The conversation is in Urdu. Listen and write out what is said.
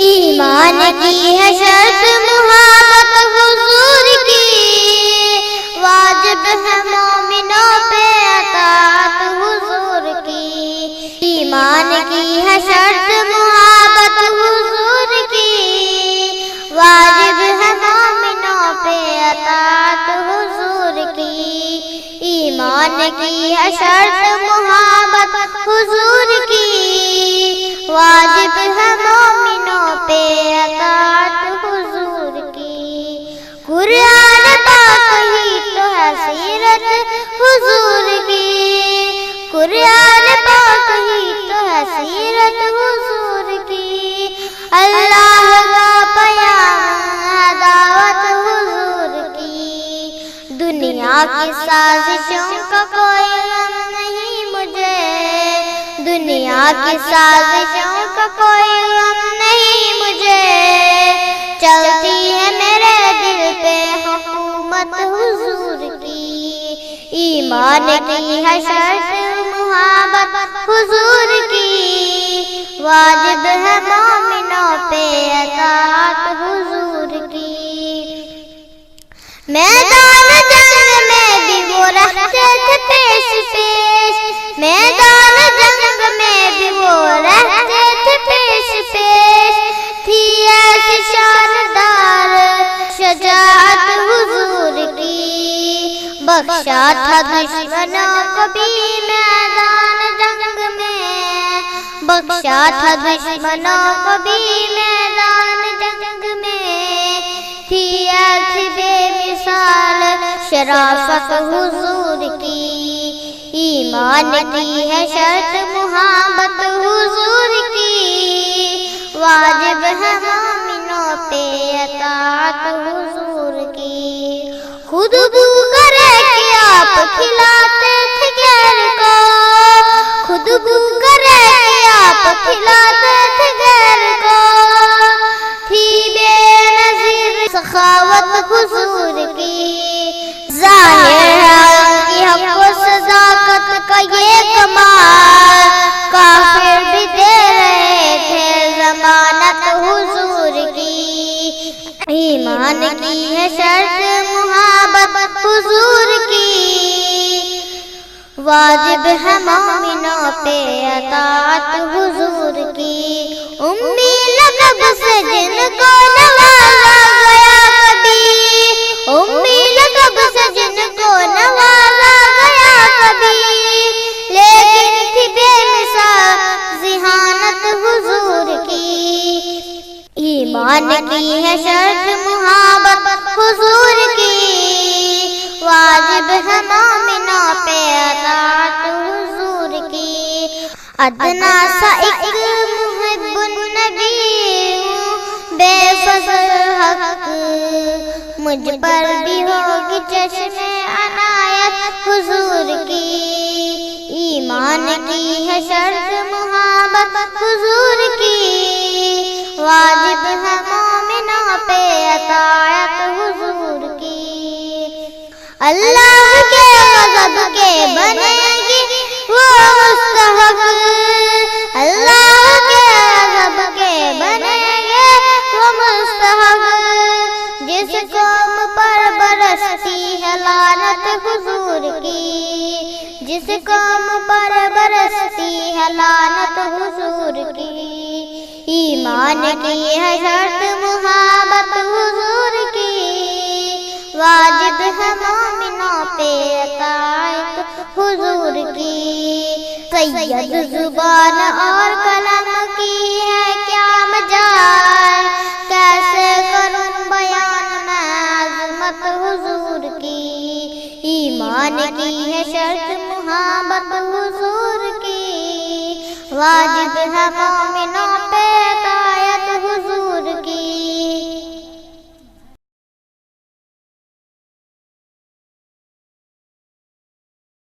ایمان کی ہے شرط محبت حضور کی، واجب ہے مومنوں پہ اطاعت حضور کی۔ ایمان کی ہے شرط محبت حضور کی، واجب ہے مومنوں پہ اطاعت حضور کی۔ ایمان کی ہے شرط محبت حضور کی، واجب ہے مومنوں پہ اطاعت حضور کی۔ قرآن پاک ہی تو ہے سیرت حضور کی، قرآن پاک ہی تو ہے سیرت حضور کی۔ اللہ کا پیام ہے دعوت حضور کی، دنیا کی سازشوں کا کوئی غم نہیں مجھے، دنیا کی سازشوں کا کوئی غم نہیں مجھے، چلتی ہے میرے دل پہ حکومت حضور کی۔ ایمان کی ہے شرط محبت حضور کی، واجب ہے مومنوں پہ اطاعت حضور کی۔ میدان جنگ میں بھی وہ رہتے تھے پیش پیش، میدان جنگ میں بھی وہ رہتے تھے پیش پیش، تھی ایسی شاندار شجاعت حضور کی، بخشا تھا دشمنوں کو بھی میدان جنگ میں، بخشا تھا دشمنوں کو بھی میدان جنگ میں، تھی ایسی بے مثال شرافت حضور کی۔ ایمان کی ہے شرط محبت حضور کی، واجب ہے مومنوں پہ اطاعت حضور کی۔ خود بو کرے کہ آپ کھلاتے تھے غیر کو، خود بو کرے کہ آپ کھلاتے تھے غیر کو، تھی بے نظیر سخاوت حضور کی۔ ظاہر ہے ان کی حق و صداقت کا یہ کمال، کافر بھی دے رہے تھے ضمانت حضور کی۔ ایمان کی ہے شرط محبت حضور کی، واجب ہے مومنوں پہ اطاعت حضور کی۔ امی لقب سے جن کو نوازا گیا کبھی، امی لقب سے جن کو نوازا گیا کبھی، لیکن تھی بے مثال ذہانت حضور کی۔ ایمان کی ہے شرط محبت حضور کی، واجب ہے مومنوں پہ اطاعت حضور کی۔ ادنا سا ایک محب النبی ہوں، بے فضل حق مجھ پر بھی ہوگی چشم عنایت حضور کی۔ ایمان کی ہے شرط محبت حضور کی، واجب ہے مومنوں پہ اطاعت حضور کی۔ اللہ کے غضب کے بنے گی وہ مستحق، اللہ کے غضب کے بنے گے وہ مستحق، جس قوم پر برستی ہے لعنت حضور کی، جس قوم پر برستی ہے لعنت حضور کی۔ ایمان کی ہے شرط محبت حضور کی، واجب ہے مومنوں پہ اطاعت حضور کی۔ سید زبان اور قلم کی ہے کیا مجال، کیسے کروں بیان میں عظمت حضور کی۔ ایمان کی ہے شرط محبت حضور کی، واجب ہے